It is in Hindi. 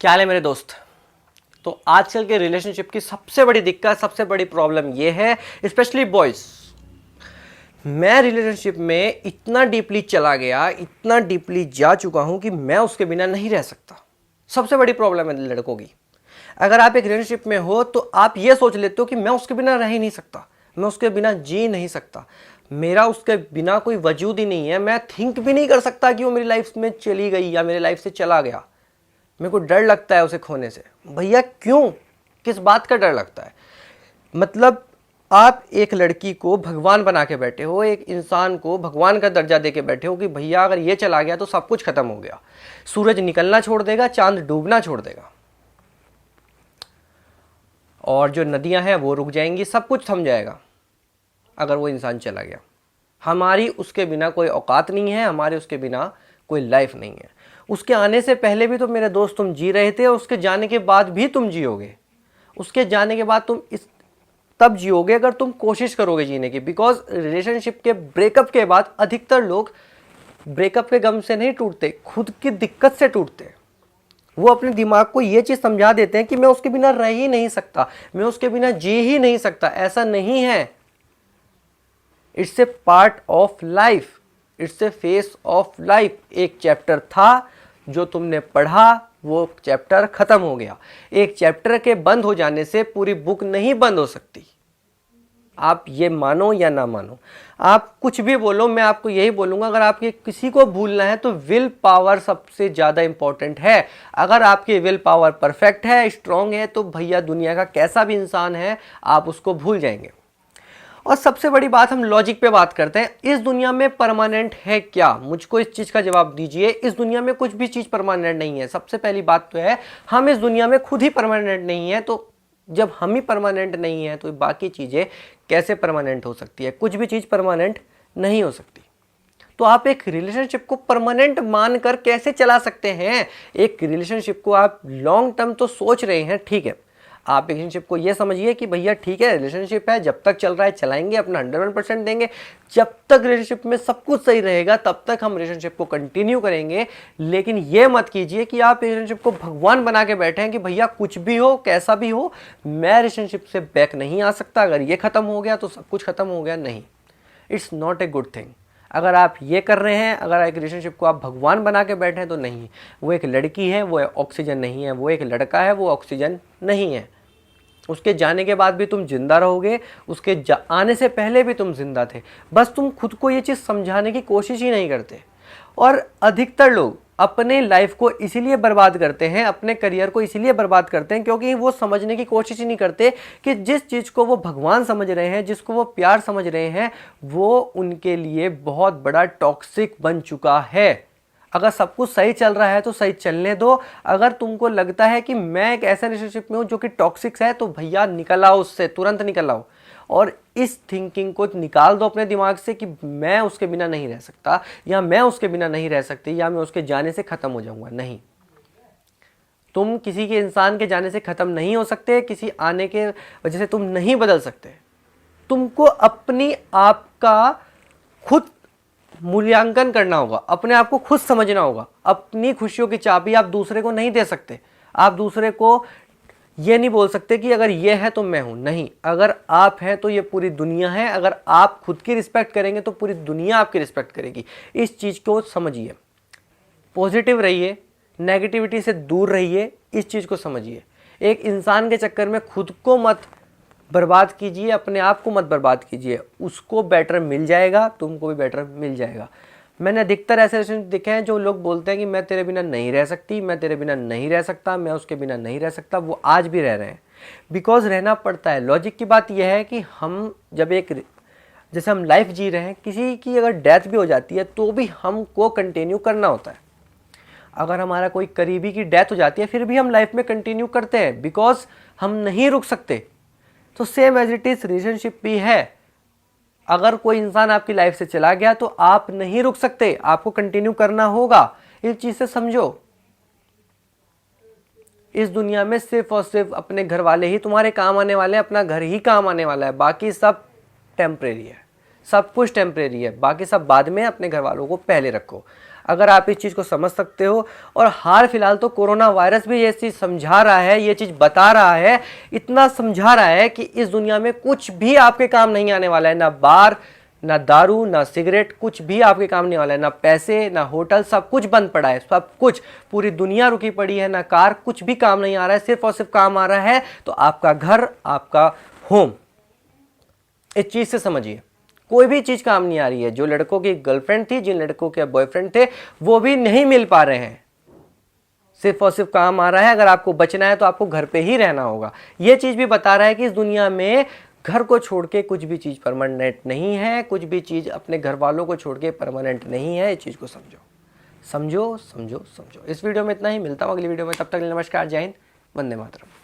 क्या हाल है मेरे दोस्त। तो आजकल के रिलेशनशिप की सबसे बड़ी दिक्कत, सबसे बड़ी प्रॉब्लम ये है, स्पेशली बॉयज। मैं रिलेशनशिप में इतना डीपली चला गया, इतना डीपली जा चुका हूं कि मैं उसके बिना नहीं रह सकता। सबसे बड़ी प्रॉब्लम है लड़कों की। अगर आप एक रिलेशनशिप में हो तो आप ये सोच लेते हो कि मैं उसके बिना रह ही नहीं सकता, मैं उसके बिना जी नहीं सकता, मेरा उसके बिना कोई वजूद ही नहीं है, मैं थिंक भी नहीं कर सकता कि वो मेरी लाइफ में चली गई या मेरी लाइफ से चला गया। मेरे को डर लगता है उसे खोने से। भैया क्यों, किस बात का डर लगता है? मतलब आप एक लड़की को भगवान बना के बैठे हो, एक इंसान को भगवान का दर्जा दे के बैठे हो कि भैया अगर ये चला गया तो सब कुछ खत्म हो गया, सूरज निकलना छोड़ देगा, चांद डूबना छोड़ देगा, और जो नदियां हैं वो रुक जाएंगी, सब कुछ थम जाएगा अगर वो इंसान चला गया। हमारी उसके बिना कोई औकात नहीं है, हमारे उसके बिना कोई लाइफ नहीं है। उसके आने से पहले भी तो मेरे दोस्त तुम जी रहे थे, और उसके जाने के बाद भी तुम जियोगे। उसके जाने के बाद तुम इस तब जियोगे अगर तुम कोशिश करोगे जीने की। बिकॉज रिलेशनशिप के ब्रेकअप के बाद अधिकतर लोग ब्रेकअप के गम से नहीं टूटते, खुद की दिक्कत से टूटते। वो अपने दिमाग को ये चीज समझा देते हैं कि मैं उसके बिना रह ही नहीं सकता, मैं उसके बिना जी ही नहीं सकता। ऐसा नहीं है। It's a part of life, it's a face of life. एक चैप्टर था जो तुमने पढ़ा, वो चैप्टर खत्म हो गया। एक चैप्टर के बंद हो जाने से पूरी बुक नहीं बंद हो सकती। आप ये मानो या ना मानो, आप कुछ भी बोलो, मैं आपको यही बोलूंगा, अगर आपके किसी को भूलना है तो विल पावर सबसे ज्यादा इंपॉर्टेंट है। अगर आपकी विल पावर परफेक्ट है, स्ट्रांग है, तो भैया दुनिया का कैसा भी इंसान है आप उसको भूल जाएंगे। और सबसे बड़ी बात, हम लॉजिक पे बात करते हैं। इस दुनिया में परमानेंट है क्या? मुझको इस चीज का जवाब दीजिए। इस दुनिया में कुछ भी चीज परमानेंट नहीं है। सबसे पहली बात तो है हम इस दुनिया में खुद ही परमानेंट नहीं है, तो जब हम ही परमानेंट नहीं है तो बाकी चीजें कैसे परमानेंट हो सकती है? कुछ भी चीज परमानेंट नहीं हो सकती। तो आप एक रिलेशनशिप को परमानेंट मानकर कैसे चला सकते हैं? एक रिलेशनशिप को आप लॉन्ग टर्म तो सोच रहे हैं, ठीक है, आप रिलेशनशिप को ये समझिए कि भैया ठीक है, रिलेशनशिप है, जब तक चल रहा है चलाएंगे, अपना 101% देंगे। जब तक रिलेशनशिप में सब कुछ सही रहेगा तब तक हम रिलेशनशिप को कंटिन्यू करेंगे। लेकिन ये मत कीजिए कि आप रिलेशनशिप को भगवान बना के बैठे हैं कि भैया कुछ भी हो, कैसा भी हो, मैं रिलेशनशिप से बैक नहीं आ सकता। अगर ये खत्म हो गया तो सब कुछ खत्म हो गया। नहीं, it's not a good thing. अगर आप ये कर रहे हैं, अगर एक रिलेशनशिप को आप भगवान बना के बैठे हैं तो नहीं। वो एक लड़की है, वो ऑक्सीजन नहीं है। वो एक लड़का है, वो ऑक्सीजन नहीं है। उसके जाने के बाद भी तुम जिंदा रहोगे, उसके आने से पहले भी तुम जिंदा थे। बस तुम खुद को ये चीज़ समझाने की कोशिश ही नहीं करते। और अधिकतर लोग अपने लाइफ को इसीलिए बर्बाद करते हैं, अपने करियर को इसीलिए बर्बाद करते हैं क्योंकि वो समझने की कोशिश ही नहीं करते कि जिस चीज़ को वो भगवान समझ रहे हैं, जिसको वो प्यार समझ रहे हैं, वो उनके लिए बहुत बड़ा टॉक्सिक बन चुका है। अगर सब कुछ सही चल रहा है तो सही चलने दो। अगर तुमको लगता है कि मैं एक ऐसे रिलेशनशिप में हूं जो कि टॉक्सिक है, तो भैया निकल आओ उससे, तुरंत निकल आओ। और इस थिंकिंग को निकाल दो अपने दिमाग से कि मैं उसके बिना नहीं रह सकता, या मैं उसके बिना नहीं रह सकती, या मैं उसके जाने से खत्म हो जाऊंगा। नहीं, तुम किसी के इंसान के जाने से खत्म नहीं हो सकते, किसी आने के वजह से तुम नहीं बदल सकते। तुमको अपनी आप का खुद मूल्यांकन करना होगा, अपने आप को खुद समझना होगा। अपनी खुशियों की चाबी आप दूसरे को नहीं दे सकते। आप दूसरे को ये नहीं बोल सकते कि अगर ये है तो मैं हूं। नहीं, अगर आप हैं तो ये पूरी दुनिया है। अगर आप खुद की रिस्पेक्ट करेंगे तो पूरी दुनिया आपकी रिस्पेक्ट करेगी। इस चीज को समझिए, पॉजिटिव रहिए, नेगेटिविटी से दूर रहिए, इस चीज को समझिए। एक इंसान के चक्कर में खुद को मत बर्बाद कीजिए, अपने आप को मत बर्बाद कीजिए। उसको बेटर मिल जाएगा, तुमको भी बेटर मिल जाएगा। मैंने अधिकतर ऐसे रिलेशनशिप देखे हैं जो लोग बोलते हैं कि मैं तेरे बिना नहीं रह सकती, मैं तेरे बिना नहीं रह सकता, मैं उसके बिना नहीं रह सकता। वो आज भी रह रहे हैं, बिकॉज रहना पड़ता है। लॉजिक की बात यह है कि हम जब एक जैसे हम लाइफ जी रहे हैं, किसी की अगर डेथ भी हो जाती है तो भी हमको कंटिन्यू करना होता है। अगर हमारा कोई करीबी की डेथ हो जाती है फिर भी हम लाइफ में कंटिन्यू करते हैं, बिकॉज हम नहीं रुक सकते। तो same as it is relationship भी है। अगर कोई इंसान आपकी लाइफ से चला गया तो आप नहीं रुक सकते, आपको कंटिन्यू करना होगा। इस चीज से समझो, इस दुनिया में सिर्फ और सिर्फ अपने घर वाले ही तुम्हारे काम आने वाले हैं, अपना घर ही काम आने वाला है। बाकी सब टेम्परेरी है, सब कुछ टेम्परेरी है। बाकी सब बाद में, अपने घर वालों को पहले रखो। अगर आप इस चीज़ को समझ सकते हो, और हाल फिलहाल तो कोरोना वायरस भी ये चीज़ समझा रहा है, ये चीज़ बता रहा है, इतना समझा रहा है कि इस दुनिया में कुछ भी आपके काम नहीं आने वाला है, ना बार, ना दारू, ना सिगरेट, कुछ भी आपके काम नहीं वाला है, ना पैसे, ना होटल, सब कुछ बंद पड़ा है, सब कुछ, पूरी दुनिया रुकी पड़ी है, ना कार, कुछ भी काम नहीं आ रहा है, सिर्फ और सिर्फ काम आ रहा है तो आपका घर, आपका होम। इस चीज से समझिए, कोई भी चीज काम नहीं आ रही है। जो लड़कों की गर्लफ्रेंड थी, जिन लड़कों के बॉयफ्रेंड थे, वो भी नहीं मिल पा रहे हैं, सिर्फ और सिर्फ काम आ रहा है। अगर आपको बचना है तो आपको घर पे ही रहना होगा। यह चीज भी बता रहा है कि इस दुनिया में घर को छोड़ के कुछ भी चीज परमानेंट नहीं है, कुछ भी चीज अपने घर वालों को छोड़ के परमानेंट नहीं है। इस चीज को समझो, समझो, समझो, समझो। इस वीडियो में इतना ही, मिलता हूं अगली वीडियो में, तब तक नमस्कार, जय हिंद, वंदे मातरम।